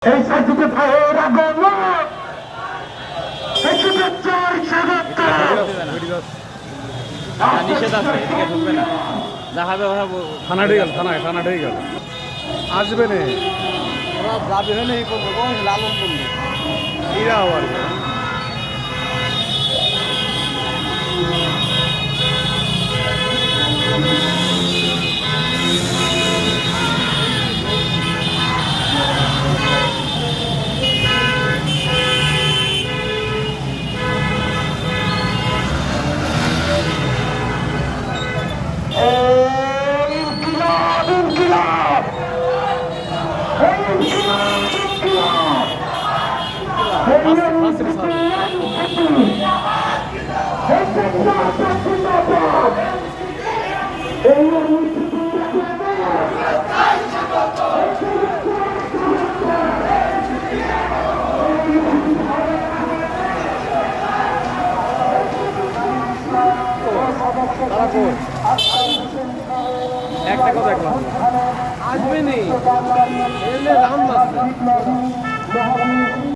এই সাজিতে ভাইয়ের আগমন এই শুভেচ্ছার স্বাগত। নিষেধ আছে, এদিকে ঢুকবে না। যা হবে ওরা থানা ঢুকে গেল, থানা ঢুকে গেল, আসবে না ওরা যাবে হলে এই করবে, লালন করবে। এরা আবার ইনকিলাব ইনকিলাব ইনকিলাব একটা কথা দেখলাম, আসবে নি রাম